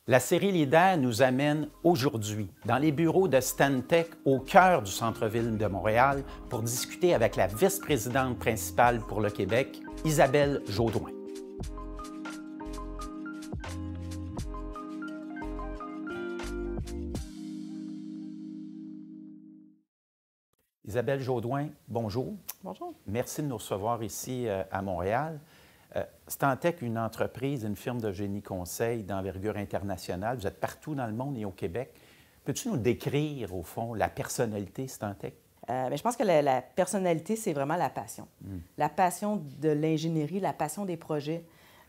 La série Leader nous amène aujourd'hui dans les bureaux de Stantec au cœur du centre-ville de Montréal pour discuter avec la vice-présidente principale pour le Québec, Isabelle Jaudoin. Isabelle Jaudoin, bonjour. Bonjour. Merci de nous recevoir ici à Montréal. Stantec, une entreprise, une firme de génie conseil d'envergure internationale. Vous êtes partout dans le monde et au Québec. Peux-tu nous décrire, au fond, la personnalité Stantec? Mais je pense que la personnalité, c'est vraiment la passion. La passion de l'ingénierie, la passion des projets,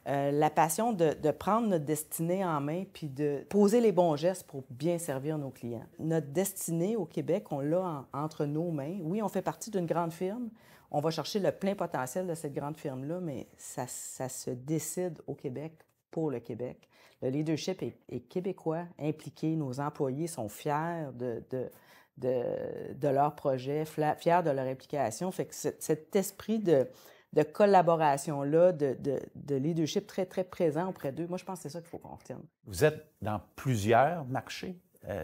la passion de prendre notre destinée en main puis de poser les bons gestes pour bien servir nos clients. Notre destinée au Québec, on l'a entre nos mains. Oui, on fait partie d'une grande firme. On va chercher le plein potentiel de cette grande firme-là, mais ça se décide au Québec pour le Québec. Le leadership est québécois, impliqué. Nos employés sont fiers de leur projet, fiers de leur implication. Fait que cet esprit de collaboration-là, de leadership très, très présent auprès d'eux, moi, je pense que c'est ça qu'il faut qu'on retienne. Vous êtes dans plusieurs marchés,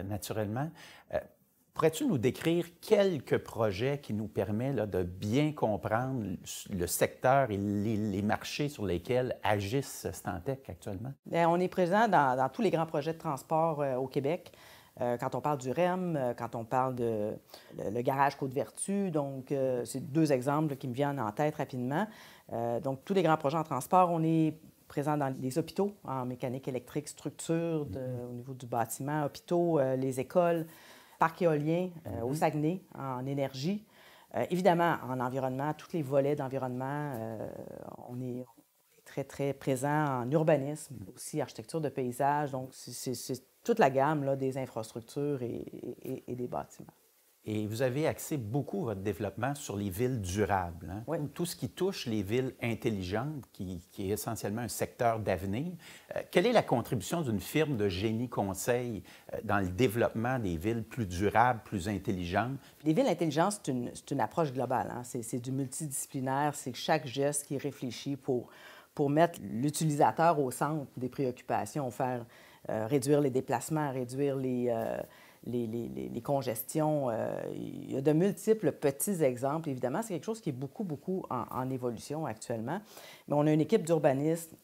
naturellement. Pourrais-tu nous décrire quelques projets qui nous permettent là, de bien comprendre le secteur et les marchés sur lesquels agissent Stantec actuellement? Bien, on est présent dans tous les grands projets de transport au Québec. Quand on parle du REM, quand on parle de le garage Côte-Vertu, donc c'est deux exemples qui me viennent en tête rapidement. Donc, tous les grands projets en transport, on est présent dans les hôpitaux, en mécanique électrique, structure, au niveau du bâtiment, hôpitaux, les écoles, parcs éoliens au Saguenay, en énergie. Évidemment, en environnement, tous les volets d'environnement, on est très, très présent en urbanisme, aussi architecture de paysage. Donc, c'est toute la gamme là, des infrastructures et des bâtiments. Et vous avez axé beaucoup votre développement sur les villes durables, hein? Oui. Tout ce qui touche les villes intelligentes, qui est essentiellement un secteur d'avenir. Quelle est la contribution d'une firme de génie conseil dans le développement des villes plus durables, plus intelligentes? Les villes intelligentes, c'est une approche globale. Hein? C'est du multidisciplinaire, c'est chaque geste qui est réfléchi pour mettre l'utilisateur au centre des préoccupations, faire réduire les déplacements, réduire les congestions. Il y a de multiples petits exemples. Évidemment, c'est quelque chose qui est beaucoup, beaucoup en évolution actuellement. Mais on a une équipe d'urbanistes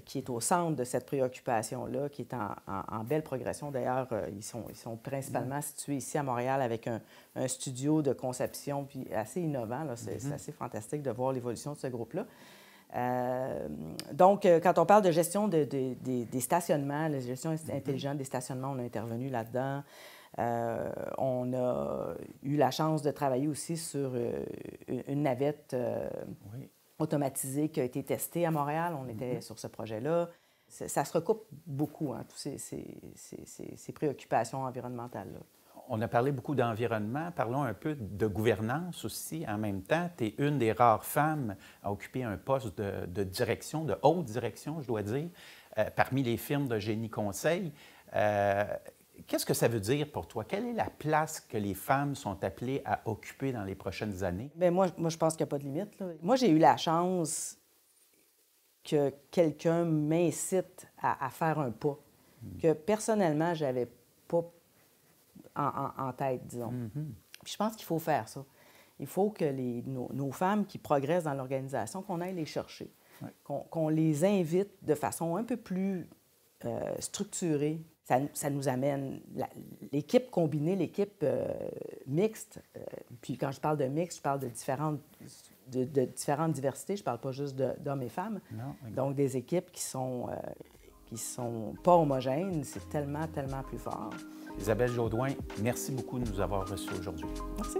qui est au centre de cette préoccupation-là, qui est en belle progression. D'ailleurs, ils sont principalement situés ici à Montréal avec un studio de conception puis assez innovant. C'est assez fantastique de voir l'évolution de ce groupe-là. Donc, quand on parle de gestion des stationnements, la gestion intelligente des stationnements, on a intervenu là-dedans. On a eu la chance de travailler aussi sur une navette automatisée qui a été testée à Montréal. On était sur ce projet-là. Ça se recoupe beaucoup, hein, toutes ces préoccupations environnementales-là. On a parlé beaucoup d'environnement. Parlons un peu de gouvernance aussi. En même temps, tu es une des rares femmes à occuper un poste de direction, de haute direction, je dois dire, parmi les firmes de génie conseil. Qu'est-ce que ça veut dire pour toi? Quelle est la place que les femmes sont appelées à occuper dans les prochaines années? Bien, moi, je pense qu'il n'y a pas de limite, là. Moi, j'ai eu la chance que quelqu'un m'incite à faire un pas que personnellement, je n'avais pas en tête, disons. Puis je pense qu'il faut faire ça. Il faut que nos femmes qui progressent dans l'organisation, qu'on aille les chercher, qu'on les invite de façon un peu plus structurée. Ça nous amène l'équipe combinée, l'équipe mixte. Puis quand je parle de mixte, je parle de différentes diversités. Je ne parle pas juste d'hommes et femmes. Non, donc des équipes qui sont pas homogènes. C'est tellement, tellement plus fort. Isabelle Jaudoin, merci beaucoup de nous avoir reçus aujourd'hui. Merci.